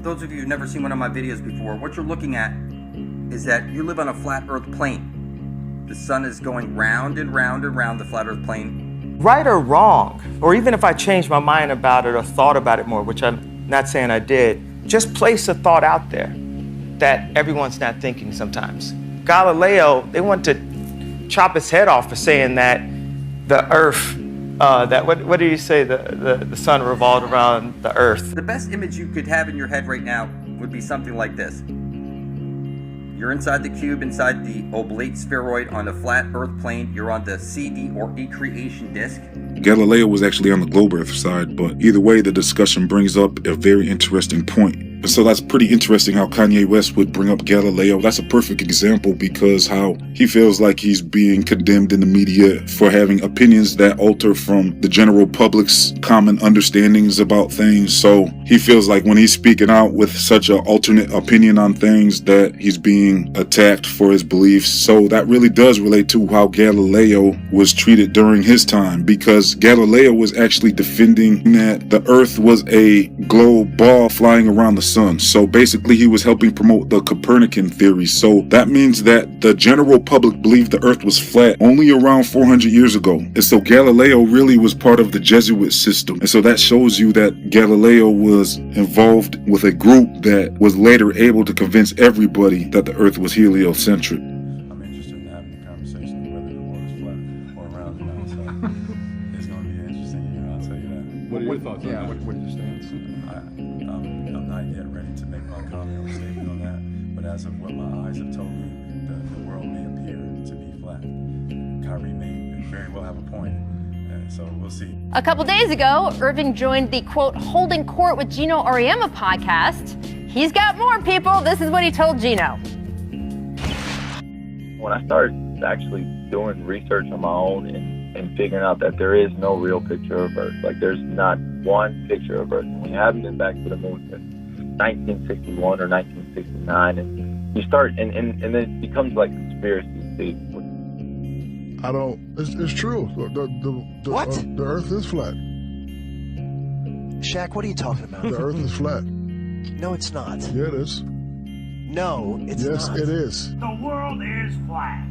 those of you who've never seen one of my videos before, what you're looking at is that you live on a flat Earth plane. The sun is going round and round and round the flat Earth plane. Right or wrong, or even if I changed my mind about it or thought about it more, which I'm not saying I did, just place a thought out there that everyone's not thinking sometimes. Galileo, they want to chop his head off for saying that the Earth, what do you say, the sun revolved around the Earth? The best image you could have in your head right now would be something like this. You're inside the cube, inside the oblate spheroid on a flat Earth plane. You're on the CD or ecreation disk. Galileo was actually on the globe Earth side, but either way, the discussion brings up a very interesting point. And so that's pretty interesting how Kanye West would bring up Galileo. That's a perfect example because how he feels like he's being condemned in the media for having opinions that alter from the general public's common understandings about things. So he feels like when he's speaking out with such an alternate opinion on things that he's being attacked for his beliefs. So that really does relate to how Galileo was treated during his time, because Galileo was actually defending that the Earth was a globe ball flying around the sun. So basically he was helping promote the Copernican theory. So that means that the general public believed the Earth was flat only around 400 years ago. And so Galileo really was part of the Jesuit system. And so that shows you that Galileo was involved with a group that was later able to convince everybody that the Earth was heliocentric. I'm interested in having a conversation whether the world is flat or round or not. So it's going to be interesting, I'll tell you that. What are your thoughts on that? What are your stance? I'm not yet ready to make my comment or statement on that, but as of what my eyes have told me, the world may appear to be flat. Kyrie may very well have a point, so we'll see. A couple days ago, Irving joined the, quote, Holding Court with Gino Auriemma podcast. He's got more, people. This is what he told Gino. When I started actually doing research on my own and figuring out that there is no real picture of Earth, like there's not one picture of Earth. We haven't been back to the moon since 1961 or 1969, and you start, and then it becomes like conspiracy theory. It's true. What? The Earth is flat. Shaq, what are you talking about? The Earth is flat. No, it's not. Yeah, it is. No, it's yes, not. Yes, it is. The world is flat.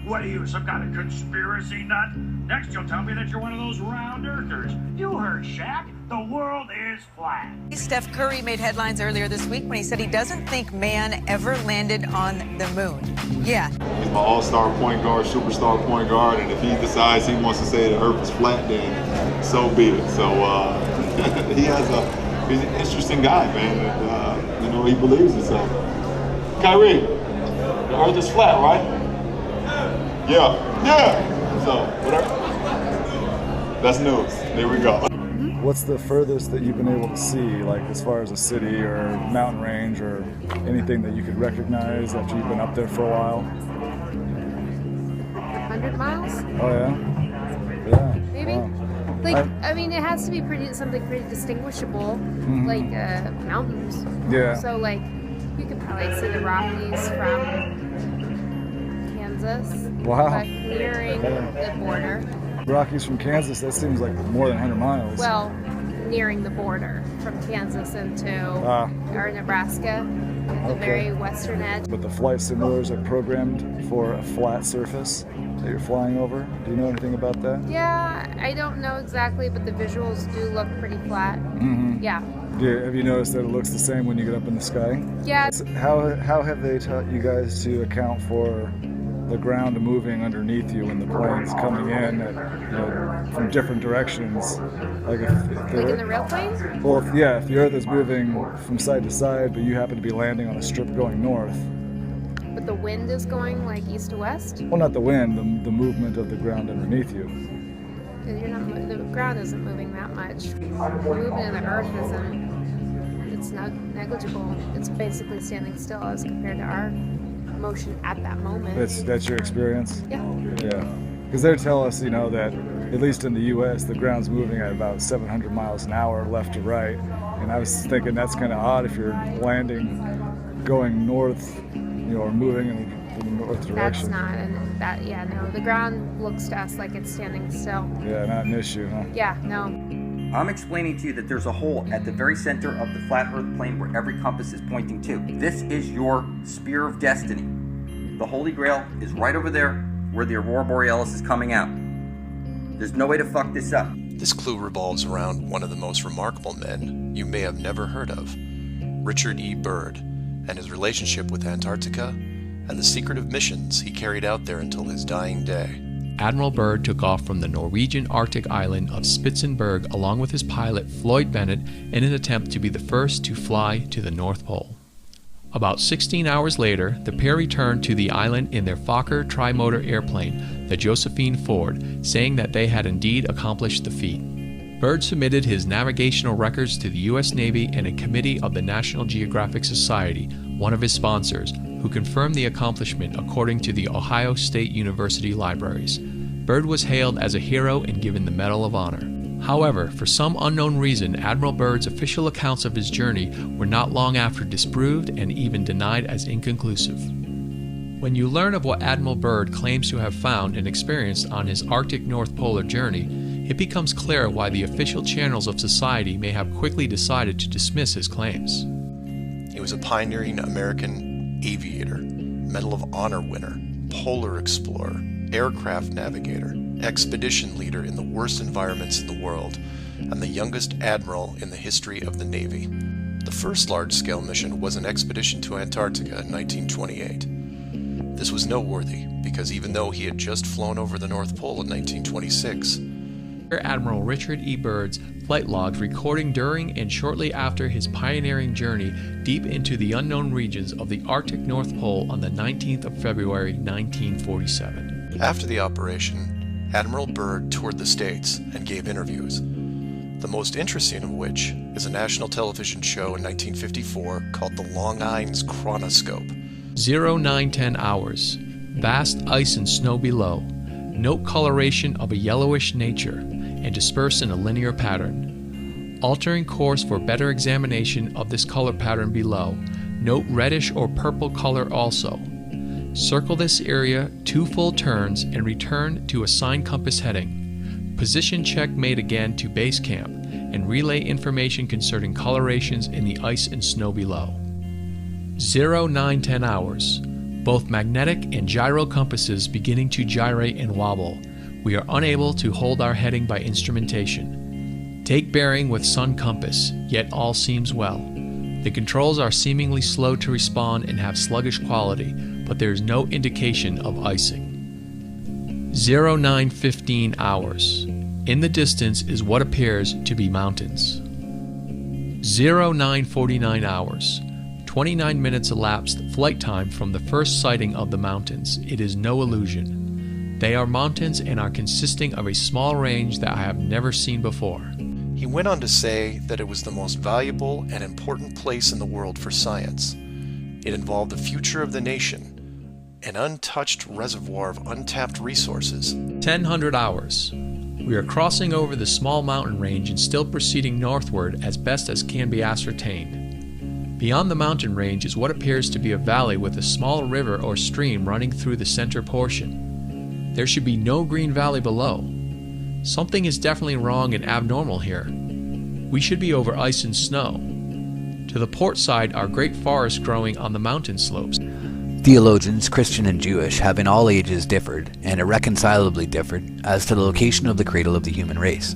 What are you, some kind of conspiracy nut? Next you'll tell me that you're one of those round earthers. You heard Shaq. The world is flat. Steph Curry made headlines earlier this week when he said he doesn't think man ever landed on the moon. Yeah. He's my all-star point guard, superstar point guard, and if he decides he wants to say the Earth is flat, then so be it. So he's an interesting guy, man. And, he believes it. So, Kyrie, the Earth is flat, right? Yeah. So, whatever. That's news. There we go. What's the furthest that you've been able to see, like as far as a city or mountain range or anything that you could recognize after you've been up there for a while? 100 miles? Oh yeah? Yeah. Maybe? Wow. I mean, it has to be something pretty distinguishable, like mountains. Yeah. So like, you could probably see the Rockies from Kansas. Wow. But nearing the border. Rockies from Kansas, that seems like more than 100 miles. Well, nearing the border from Kansas into or Nebraska, at the very western edge. But the flight simulators are programmed for a flat surface that you're flying over. Do you know anything about that? Yeah, I don't know exactly, but the visuals do look pretty flat. Yeah. Have you noticed that it looks the same when you get up in the sky? Yeah. How have they taught you guys to account for the ground moving underneath you when the plane's coming in from different directions? Like in the real plane? Well, if the Earth is moving from side to side, but you happen to be landing on a strip going north. But the wind is going like east to west? Well, not the wind, the movement of the ground underneath you. The ground isn't moving that much. The movement of the Earth it's not negligible. It's basically standing still as compared to our motion at that moment. That's your experience? Yeah. Because they tell us, that at least in the U.S., the ground's moving at about 700 miles an hour left to right. And I was thinking that's kind of odd if you're landing going north, or moving in the north direction. That's not, the ground looks to us like it's standing still. Yeah, not an issue, huh? Yeah, no. I'm explaining to you that there's a hole at the very center of the flat earth plane where every compass is pointing to. This is your spear of destiny. The Holy Grail is right over there where the Aurora Borealis is coming out. There's no way to fuck this up. This clue revolves around one of the most remarkable men you may have never heard of, Richard E. Byrd, and his relationship with Antarctica and the secretive missions he carried out there until his dying day. Admiral Byrd took off from the Norwegian Arctic island of Spitzenberg along with his pilot Floyd Bennett in an attempt to be the first to fly to the North Pole. About 16 hours later, the pair returned to the island in their Fokker trimotor airplane, the Josephine Ford, saying that they had indeed accomplished the feat. Byrd submitted his navigational records to the U.S. Navy and a committee of the National Geographic Society, one of his sponsors, who confirmed the accomplishment according to the Ohio State University libraries. Byrd was hailed as a hero and given the Medal of Honor. However, for some unknown reason, Admiral Byrd's official accounts of his journey were not long after disproved and even denied as inconclusive. When you learn of what Admiral Byrd claims to have found and experienced on his Arctic North Polar journey, it becomes clear why the official channels of society may have quickly decided to dismiss his claims. He was a pioneering American aviator, Medal of Honor winner, polar explorer, aircraft navigator, expedition leader in the worst environments in the world, and the youngest admiral in the history of the Navy. The first large-scale mission was an expedition to Antarctica in 1928. This was noteworthy because even though he had just flown over the North Pole in 1926, Admiral Richard E. Byrd's flight logs recording during and shortly after his pioneering journey deep into the unknown regions of the Arctic North Pole on the 19th of February 1947. After the operation, Admiral Byrd toured the States and gave interviews, the most interesting of which is a national television show in 1954 called The Long Isles Chronoscope. 0910 hours, vast ice and snow below, note coloration of a yellowish nature, and dispersed in a linear pattern. Altering course for better examination of this color pattern below, note reddish or purple color also. Circle this area 2 full turns and return to assigned compass heading. Position check made again to base camp and relay information concerning colorations in the ice and snow below. 0910 hours, both magnetic and gyro compasses beginning to gyrate and wobble. We are unable to hold our heading by instrumentation. Take bearing with sun compass, yet all seems well. The controls are seemingly slow to respond and have sluggish quality, but there is no indication of icing. 0915 hours. In the distance is what appears to be mountains. 0949 hours. 29 minutes elapsed flight time from the first sighting of the mountains. It is no illusion. They are mountains and are consisting of a small range that I have never seen before. He went on to say that it was the most valuable and important place in the world for science. It involved the future of the nation, an untouched reservoir of untapped resources. 1000 hours. We are crossing over the small mountain range and still proceeding northward as best as can be ascertained. Beyond the mountain range is what appears to be a valley with a small river or stream running through the center portion. There should be no green valley below. Something is definitely wrong and abnormal here. We should be over ice and snow. To the port side are great forests growing on the mountain slopes. Theologians, Christian and Jewish, have in all ages differed, and irreconcilably differed, as to the location of the cradle of the human race.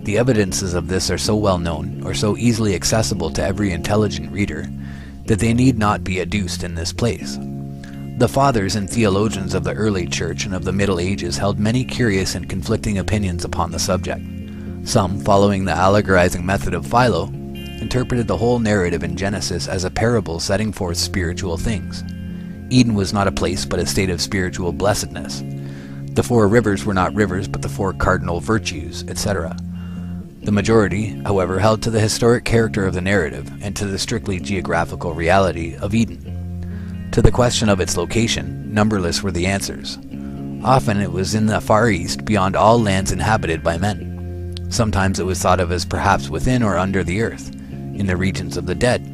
The evidences of this are so well known, or so easily accessible to every intelligent reader, that they need not be adduced in this place. The fathers and theologians of the early church and of the Middle Ages held many curious and conflicting opinions upon the subject. Some, following the allegorizing method of Philo, interpreted the whole narrative in Genesis as a parable setting forth spiritual things. Eden was not a place but a state of spiritual blessedness. The 4 rivers were not rivers but the 4 cardinal virtues, etc. The majority, however, held to the historic character of the narrative and to the strictly geographical reality of Eden. To the question of its location, numberless were the answers. Often it was in the Far East, beyond all lands inhabited by men. Sometimes it was thought of as perhaps within or under the earth, in the regions of the dead.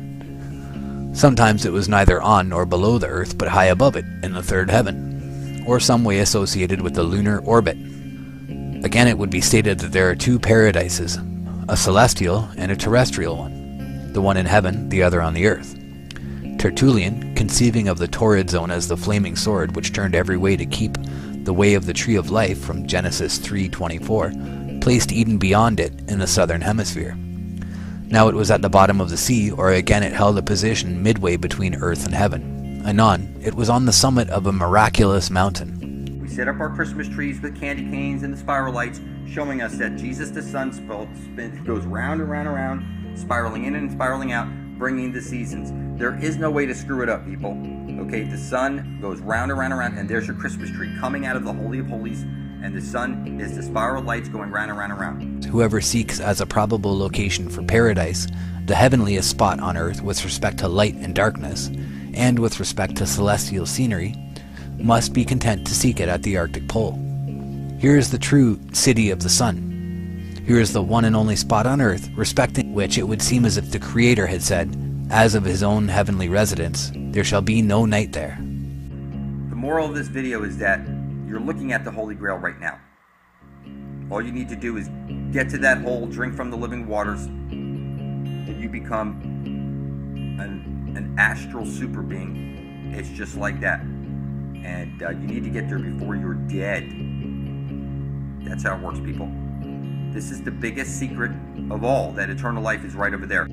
Sometimes it was neither on nor below the earth, but high above it, in the 3rd heaven, or some way associated with the lunar orbit. Again, it would be stated that there are 2 paradises, a celestial and a terrestrial one, the one in heaven, the other on the earth. Tertullian, conceiving of the torrid zone as the flaming sword which turned every way to keep the way of the tree of life from Genesis 3:24, placed Eden beyond it in the southern hemisphere. Now it was at the bottom of the sea, or again it held a position midway between earth and heaven. Anon, it was on the summit of a miraculous mountain. We set up our Christmas trees with candy canes and the spiral lights, showing us that Jesus the Sun goes round and round and round, spiraling in and spiraling out, bringing the seasons. There is no way to screw it up, people. Okay, the sun goes round and round and round, and there's your Christmas tree coming out of the Holy of Holies, and the sun is the spiral lights going round and round and round. Whoever seeks as a probable location for paradise, the heavenliest spot on earth with respect to light and darkness, and with respect to celestial scenery, must be content to seek it at the Arctic Pole. Here is the true city of the sun. Here is the one and only spot on earth, respecting which it would seem as if the Creator had said, as of his own heavenly residence, there shall be no night there. The moral of this video is that you're looking at the Holy Grail right now. All you need to do is get to that hole, drink from the living waters, and you become an astral super being. It's just like that. And you need to get there before you're dead. That's how it works, people. This is the biggest secret of all, that eternal life is right over there.